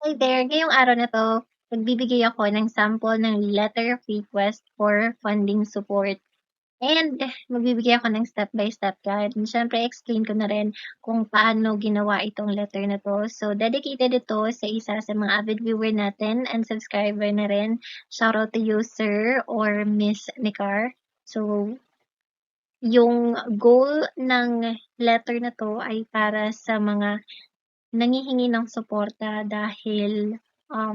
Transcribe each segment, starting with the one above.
Hi there! Ngayong araw na 'to, magbibigay ako ng sample ng letter of request for funding support and magbibigay ako ng step-by-step guide. And siyempre explain ko na rin kung paano ginawa itong letter na 'to. So, dedicated ito sa isa sa mga avid viewer natin and subscriber na rin. Shoutout to you, sir or Miss Nicar. So, yung goal ng letter na 'to ay para sa mga nanghihingi ng suporta dahil,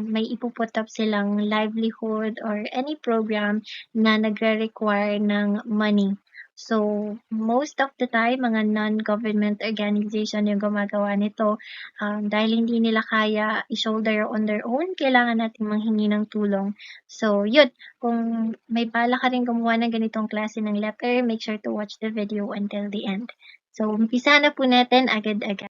may ipu-put up silang livelihood or any program na nagre-require ng money. So, most of the time mga non-government organization yung gumagawa nito, dahil hindi nila kaya i-shoulder on their own, kailangan nating manghingi ng tulong. So, yun, kung may balak ka rin gumawa ng ganitong klase ng letter, make sure to watch the video until the end. So, umpisahan na po natin agad-agad.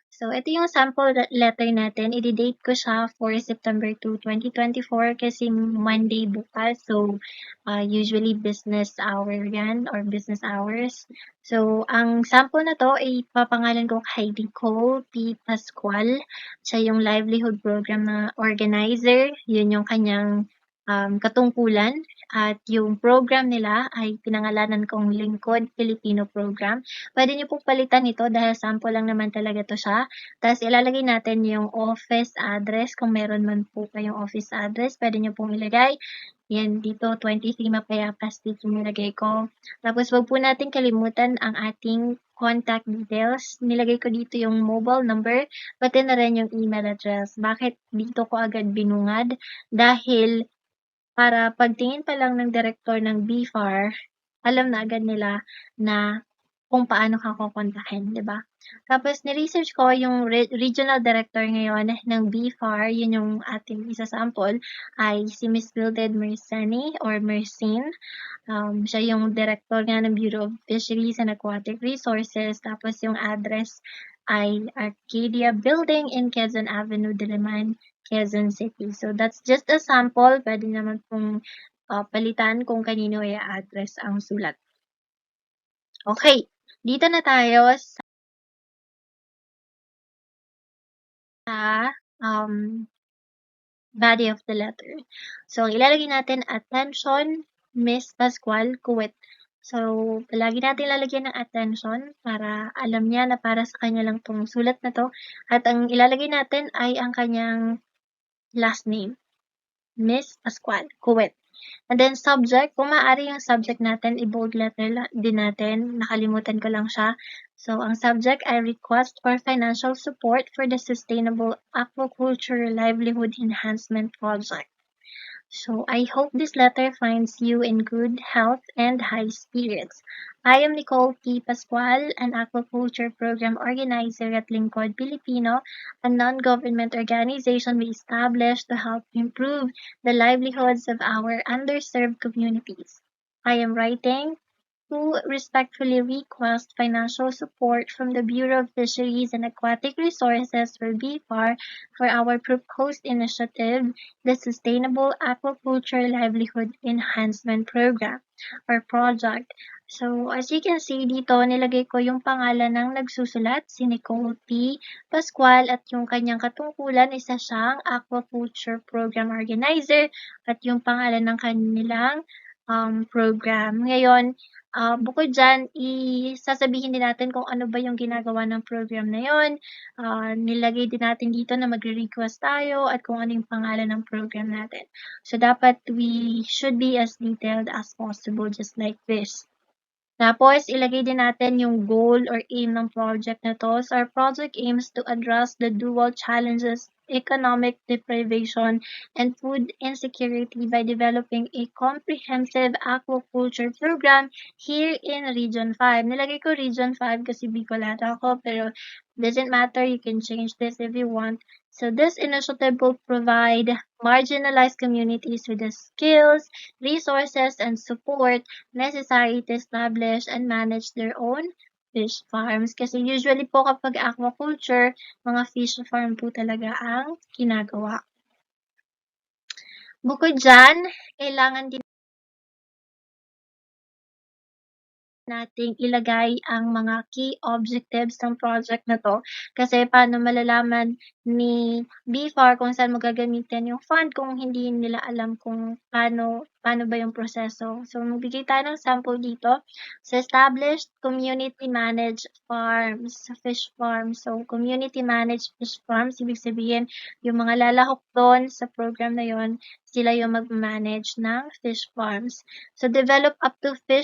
So, ito yung sample letter natin. I-date ko siya for September 2, 2024 kasi Monday bukas. So, usually business hour yan or business hours. So, ang sample na to ay papangalan ko kay Nicole P. Pascual. Siya yung livelihood program na organizer. Yun yung kanyang katungkulan. At yung program nila ay pinangalanan kong Lingkod Filipino Program. Pwede niyo pong palitan ito dahil sample lang naman talaga to siya. Tapos ilalagay natin yung office address. Kung meron man po kayong office address, pwede niyo pong ilagay. Yan, dito 23 Mapayapas, dito nilagay ko. Tapos wag po natin kalimutan ang ating contact details. Nilagay ko dito yung mobile number, pati na rin yung email address. Bakit dito ko agad binungad? Dahil para pagtingin pa lang ng direktor ng BFAR, alam na agad nila na kung paano ka kokontakin, di ba? Tapos, ni-research ko yung regional director ngayon ng BFAR, yun yung ating isa sample, ay si Miss Mildred Merceni or Mercine. Siya yung director nga ng Bureau of Fisheries and Aquatic Resources. Tapos, yung address ay Arcadia Building in Quezon Avenue, Diliman, Quezon City. So, that's just a sample. Pwede naman pong palitan kung kanino i-address ang sulat. Okay, dito na tayo sa body of the letter. So, ilalagay natin, attention, Miss Pascual Kuwait. So, palagi natin lalagyan ng attention para alam niya na para sa kanya lang tong sulat na to. At ang ilalagay natin ay ang kanyang last name, Miss Pascual Kuwait. And then subject, kung maaari yung subject natin, i-bold letter din natin. Nakalimutan ko lang siya. So, ang subject ay request for financial support for the Sustainable Aquaculture Livelihood Enhancement Project. So, I hope this letter finds you in good health and high spirits. I am Nicole P. Pascual, an aquaculture program organizer at Lingkod Filipino, a non-government organization we established to help improve the livelihoods of our underserved communities. I am writing to respectfully request financial support from the Bureau of Fisheries and Aquatic Resources for BFAR for our proposed initiative, the Sustainable Aquaculture Livelihood Enhancement Program or project. So, as you can see dito, nilagay ko yung pangalan ng nagsusulat, si Nicole P. Pascual, at yung kanyang katungkulan, isa siyang aquaculture program organizer, at yung pangalan ng kanilang program. Ngayon, bukod dyan, sasabihin din natin kung ano ba yung ginagawa ng program na yon. Nilagay din natin dito na magre-request tayo at kung ano yung pangalan ng program natin. So, dapat we should be as detailed as possible, just like this. Tapos, ilagay din natin yung goal or aim ng project na to. So, our project aims to address the dual challenges, economic deprivation, and food insecurity by developing a comprehensive aquaculture program here in Region 5. Nilagay ko Region 5 kasi Bicolata ako, pero doesn't matter, you can change this if you want. So, this initiative will provide marginalized communities with the skills, resources, and support necessary to establish and manage their own fish farms. Kasi usually po kapag aquaculture, mga fish farm po talaga ang ginagawa. Bukod dyan, kailangan din nating ilagay ang mga key objectives ng project na 'to. Kasi paano malalaman ni BFAR kung saan mo gagamitin yung fund kung hindi nila alam kung paano ba yung proseso. So, magbigay tayo ng sample dito sa established community managed farms, fish farms. So, community managed fish farms, ibig sabihin yung mga lalahok do'n sa program na yun, sila yung mag-manage ng fish farms. So develop up to 50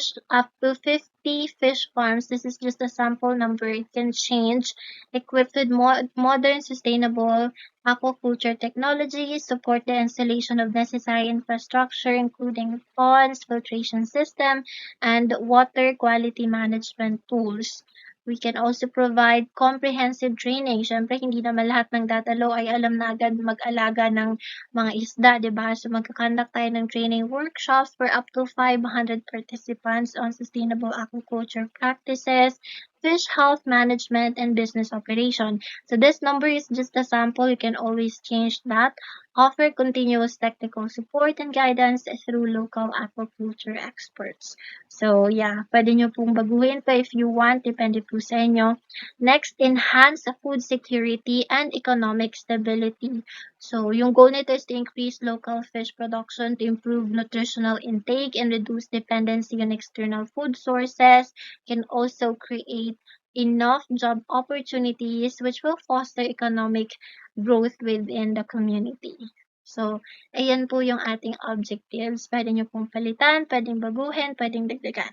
fish farms. This is just a sample number. It can change. Equipped with modern sustainable aquaculture technologies, support the installation of necessary infrastructure including ponds, filtration system, and water quality management tools. We can also provide comprehensive training. Siyempre, hindi naman lahat ng dadalo ay alam na agad mag-alaga ng mga isda, 'di ba? So magko-conduct tayo ng training workshops for up to 500 participants on sustainable aquaculture practices, fish health management, and business operation. So this number is just a sample. You can always change that. Offer continuous technical support and guidance through local aquaculture experts. So yeah, pwede nyo pong baguhin pa if you want, depende po sa inyo. Next, enhance food security and economic stability. So, yung goal nito is to increase local fish production, to improve nutritional intake, and reduce dependency on external food sources. Can also create enough job opportunities which will foster economic growth within the community. So, ayan po yung ating objectives. Pwede nyo pong palitan, pwedeng baguhin, pwedeng dagdagan.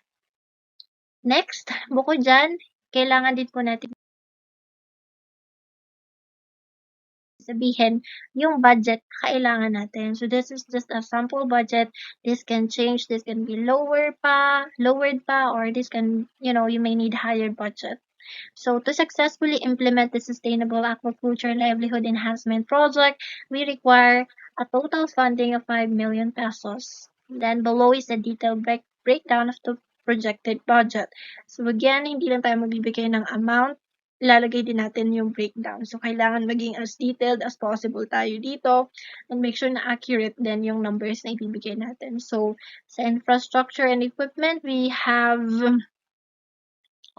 Next, bukod dyan, kailangan din po natin sabihin yung budget kailangan natin. So this is just a sample budget. This can change. This can be lowered pa, or this can, you may need higher budget. So to successfully implement the Sustainable Aquaculture Livelihood Enhancement Project, we require a total funding of 5 million pesos. Then below is a detailed breakdown of the projected budget. So again, hindi lang tayo magbibigay ng amount, ilalagay din natin yung breakdown. So kailangan maging as detailed as possible tayo dito and make sure na accurate din yung numbers na ibibigay natin. So sa infrastructure and equipment,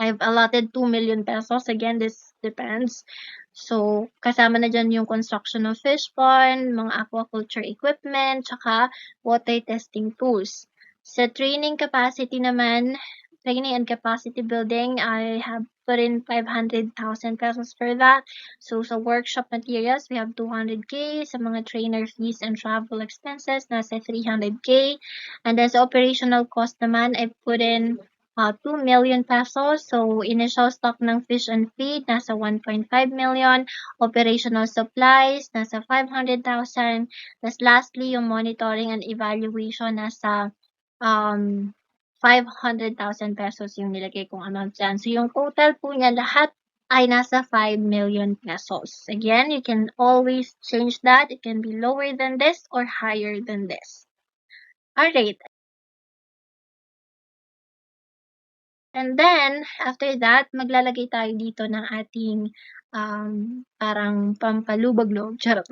I've allotted 2 million pesos. Again, this depends. So, kasama na dyan yung construction of fish pond, mga aquaculture equipment, tsaka water testing tools. Sa training capacity naman, training and capacity building, I have put in 500,000 pesos for that. So, sa workshop materials, we have 200K. Sa mga trainer fees and travel expenses, nasa 300K. And then sa operational cost naman, I put in 2 million pesos. So, initial stock ng fish and feed, nasa 1.5 million. Operational supplies, nasa 500,000. Tapos lastly, yung monitoring and evaluation, nasa 500,000 pesos yung nilagay kong amount dyan. So, yung total po niya lahat ay nasa 5 million pesos. Again, you can always change that. It can be lower than this or higher than this. Alright. And then, after that, maglalagay tayo dito ng ating parang pampalubag loob. Charot.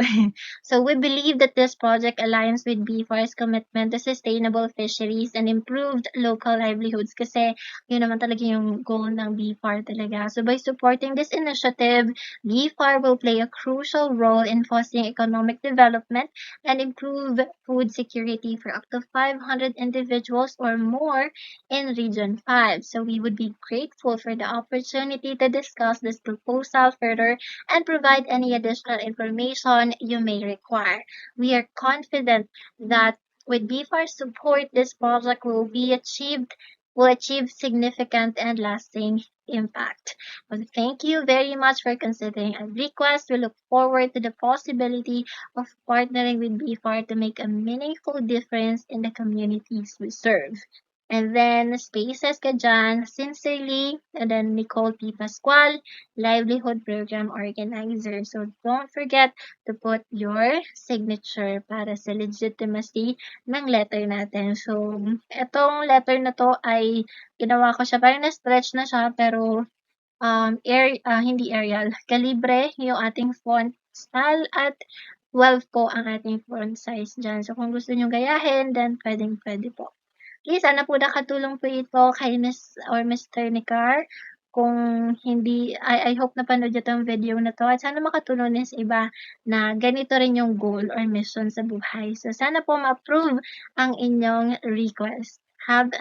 So, we believe that this project aligns with BFAR's commitment to sustainable fisheries and improved local livelihoods kasi yun naman talaga yung goal ng BFAR talaga. So, by supporting this initiative, BFAR will play a crucial role in fostering economic development and improve food security for up to 500 individuals or more in Region 5. So we would be grateful for the opportunity to discuss this proposal further and provide any additional information you may require. We are confident that with BFAR's support, this project will achieve significant and lasting impact. Well, thank you very much for considering our request. We look forward to the possibility of partnering with BFAR to make a meaningful difference in the communities we serve. And then, spaces ka dyan, sincerely, and then Nicole P. Pascual, Livelihood Program Organizer. So, don't forget to put your signature para sa legitimacy ng letter natin. So, etong letter na to ay ginawa ko siya, parang na-stretch na siya, pero hindi Arial, Calibre yung ating font style at 12 po ang ating font size dyan. So, kung gusto nyo gayahin, then pwede po. Okay, sana po nakatulong po ito kay Miss or Mr. Nicar. Kung hindi I hope napanood niyo 'tong video na 'to at sana makatulong din sa iba na ganito rin yung goal or mission sa buhay. So, sana po ma-approve ang inyong request. Have